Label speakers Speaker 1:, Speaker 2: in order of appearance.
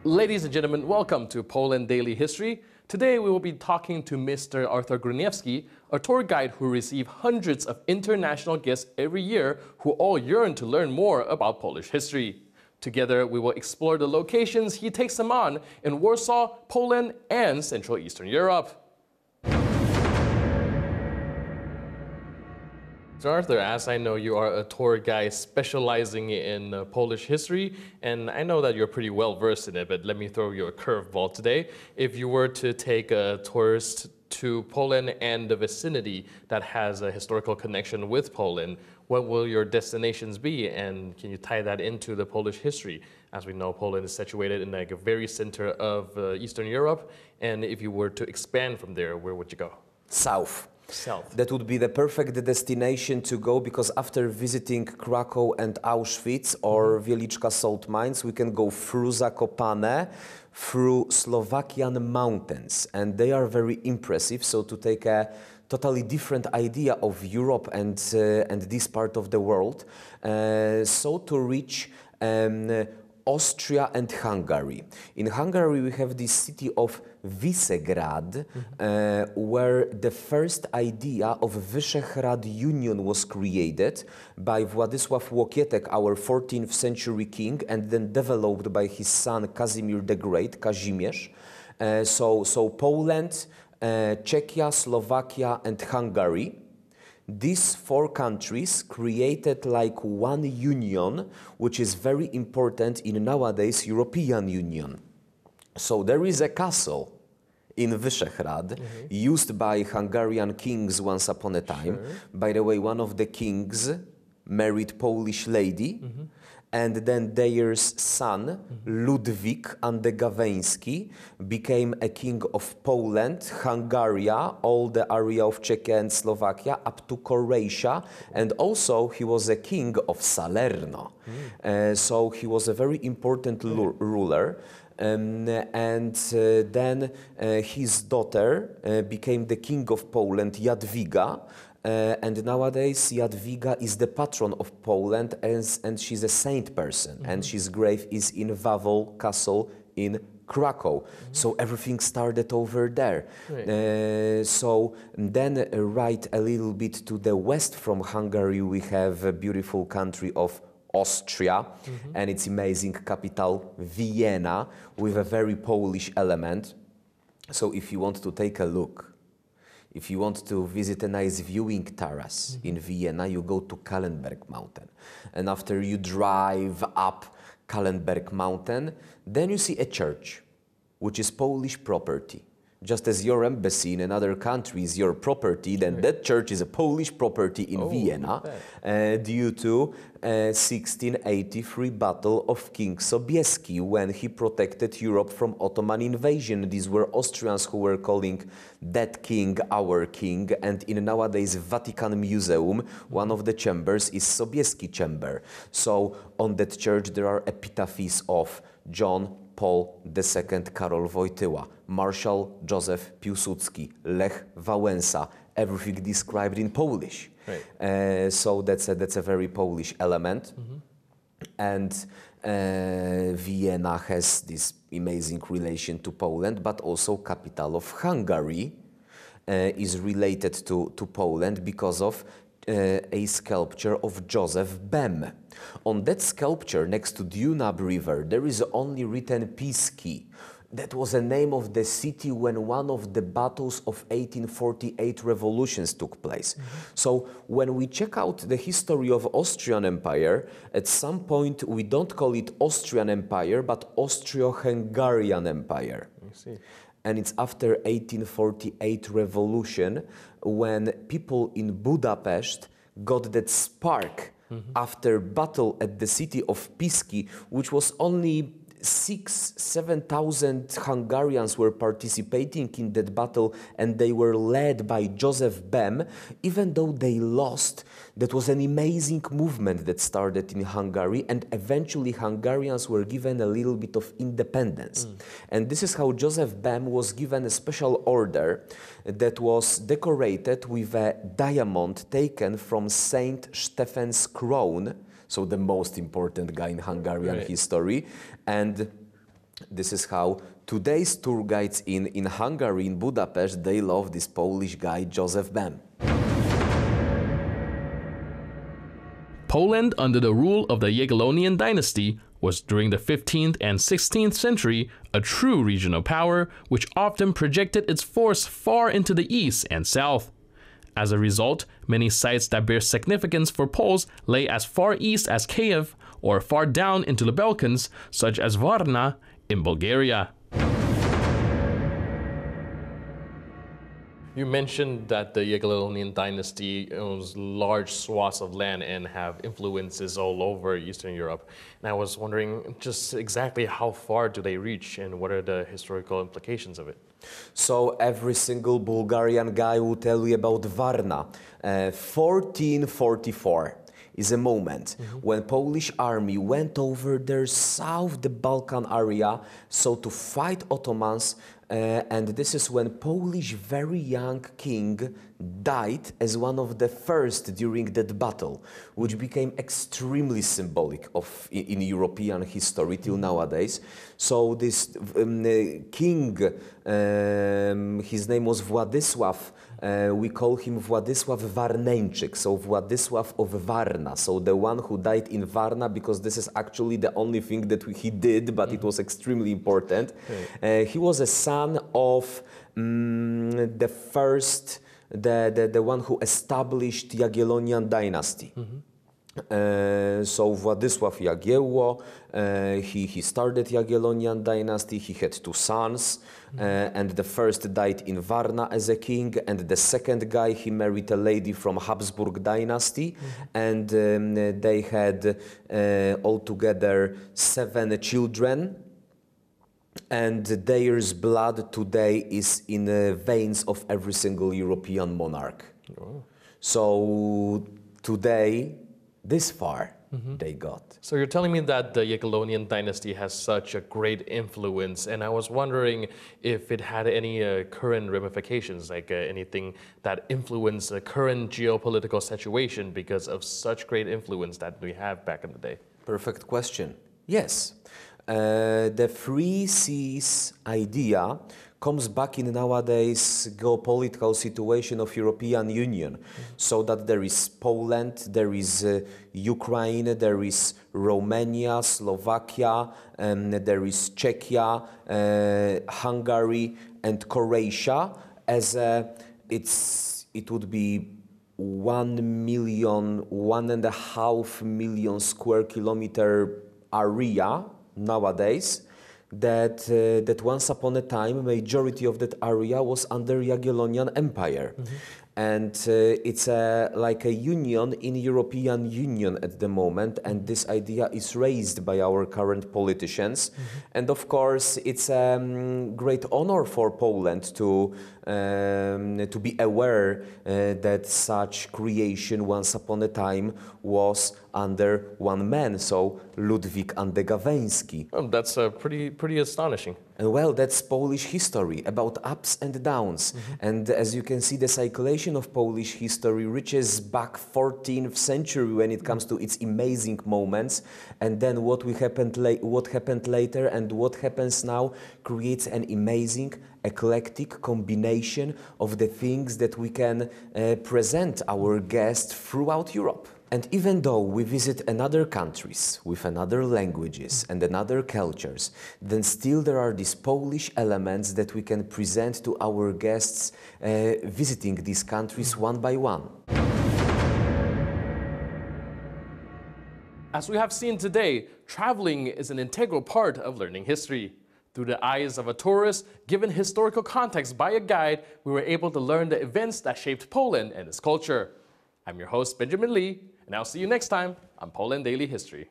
Speaker 1: Ladies and gentlemen, welcome to Poland Daily History. Today we will be talking to Mr. Artur Górniewski, a tour guide who receives hundreds of international guests every year who all yearn to learn more about Polish history. Together we will explore the locations he takes them on in Warsaw, Poland, and Central Eastern Europe. So Arthur, as I know, you are a tour guide specializing in Polish history, and I know that you're pretty well versed in it, but let me throw you a curveball today. If you were to take a tourist to Poland and the vicinity that has a historical connection with Poland, what will your destinations be, and can you tie that into the Polish history? As we know, Poland is situated in like a very center of Eastern Europe, and if you were to expand from there, where would you go?
Speaker 2: South.
Speaker 1: South.
Speaker 2: That would be the perfect destination to go, because after visiting Krakow and Auschwitz or Wieliczka salt mines, we can go through Zakopane, through Slovakian mountains, and they are very impressive. So to take a totally different idea of Europe and this part of the world, so to reach Austria and Hungary. In Hungary, we have this city of Visegrad, where the first idea of Visegrad Union was created by Władysław Łokietek, our 14th century king, and then developed by his son Casimir the Great, Kazimierz. So Poland, Czechia, Slovakia, and Hungary. These four countries created like one union, which is very important in nowadays European Union. So there is a castle in Visegrad used by Hungarian kings once upon a time. Sure. By the way, one of the kings married Polish lady, and then their son, Ludwik Andegaweński, became a king of Poland, Hungary, all the area of Czechia and Slovakia, up to Croatia, and also he was a king of Salerno. So he was a very important ruler. Then his daughter became the king of Poland, Jadwiga. And nowadays Jadwiga is the patron of Poland, and she's a saint person, and his grave is in Wawel Castle in Krakow. So everything started over there. Right. So then right a little bit to the west from Hungary, we have a beautiful country of Austria, and its amazing capital Vienna, with a very Polish element. So if you want to take a look, if you want to visit a nice viewing terrace in Vienna, you go to Kahlenberg Mountain. And after you drive up Kahlenberg Mountain, then you see a church, which is Polish property. Just as your embassy in another country is your property, then that church is a Polish property in Vienna, due to 1683 Battle of King Sobieski, when he protected Europe from Ottoman invasion. These were Austrians who were calling that king our king, and in nowadays Vatican Museum, one of the chambers is Sobieski chamber. So on that church there are epitaphs of John Paul II, Karol Wojtyła, Marshal Józef Piłsudski, Lech Wałęsa, everything described in Polish. Right. So that's a very Polish element. And Vienna has this amazing relation to Poland, but also capital of Hungary is related to Poland because of a sculpture of Joseph Bem. On that sculpture, next to Dunab River, there is only written Piski. That was the name of the city when one of the battles of 1848 revolutions took place. So when we check out the history of Austrian Empire, at some point we don't call it Austrian Empire, but Austro-Hungarian Empire. I see. And it's after 1848 revolution when people in Budapest got that spark after battle at the city of Piski, which was only 6,000–7,000 Hungarians were participating in that battle, and they were led by Joseph Bem. Even though they lost, that was an amazing movement that started in Hungary, and eventually Hungarians were given a little bit of independence. And this is how Joseph Bem was given a special order that was decorated with a diamond taken from Saint Stephen's crown, so the most important guy in Hungarian history. And This is how today's tour guides in Hungary, in Budapest, they love this Polish guy, Joseph Bem.
Speaker 1: Poland, under the rule of the Jagiellonian dynasty, was during the 15th and 16th century a true regional power which often projected its force far into the east and south. As a result, many sites that bear significance for Poles lay as far east as Kiev or far down into the Balkans, such as Varna in Bulgaria. You mentioned that the Jagiellonian dynasty owns large swaths of land and have influences all over Eastern Europe. And I was wondering just exactly how far do they reach and what are the historical implications of it?
Speaker 2: So every single Bulgarian guy will tell you about Varna. 1444 is a moment when Polish army went over there south the Balkan area, so to fight Ottomans, and this is when Polish very young king died as one of the first during that battle, which became extremely symbolic in European history till nowadays. So this king, his name was Władysław. We call him Władysław Warneńczyk, so Władysław of Varna, so the one who died in Varna, because this is actually the only thing that he did, but it was extremely important. He was a son of the one who established Jagiellonian dynasty. So Władysław Jagiełło, he started Jagiellonian dynasty. He had two sons, and the first died in Varna as a king, and the second guy, he married a lady from Habsburg dynasty, and they had altogether 7 children. And their blood today is in the veins of every single European monarch. Oh. So today, this far, they got.
Speaker 1: So you're telling me that the Jagiellonian dynasty has such a great influence, and I was wondering if it had any current ramifications, like anything that influenced the current geopolitical situation because of such great influence that we have back in the day.
Speaker 2: Perfect question. Yes. The three seas idea comes back in nowadays geopolitical situation of European Union, so that there is Poland, there is Ukraine, there is Romania, Slovakia, there is Czechia, Hungary, and Croatia. As it would be 1.5 million square kilometer area nowadays, that once upon a time, majority of that area was under Jagiellonian Empire. And it's like a union in European Union at the moment, and this idea is raised by our current politicians. And of course, it's a great honor for Poland to be aware that such creation once upon a time was under one man, so Ludwik Andegaweński.
Speaker 1: Oh, that's pretty astonishing.
Speaker 2: And well, that's Polish history, about ups and downs. And as you can see, the circulation of Polish history reaches back 14th century when it comes to its amazing moments. And then what happened later and what happens now creates an amazing, eclectic combination of the things that we can present our guests throughout Europe. And even though we visit another countries with another languages and another cultures, then still there are these Polish elements that we can present to our guests visiting these countries one by one.
Speaker 1: As we have seen today, traveling is an integral part of learning history. Through the eyes of a tourist, given historical context by a guide, we were able to learn the events that shaped Poland and its culture. I'm your host, Benjamin Lee, and I'll see you next time on Poland Daily History.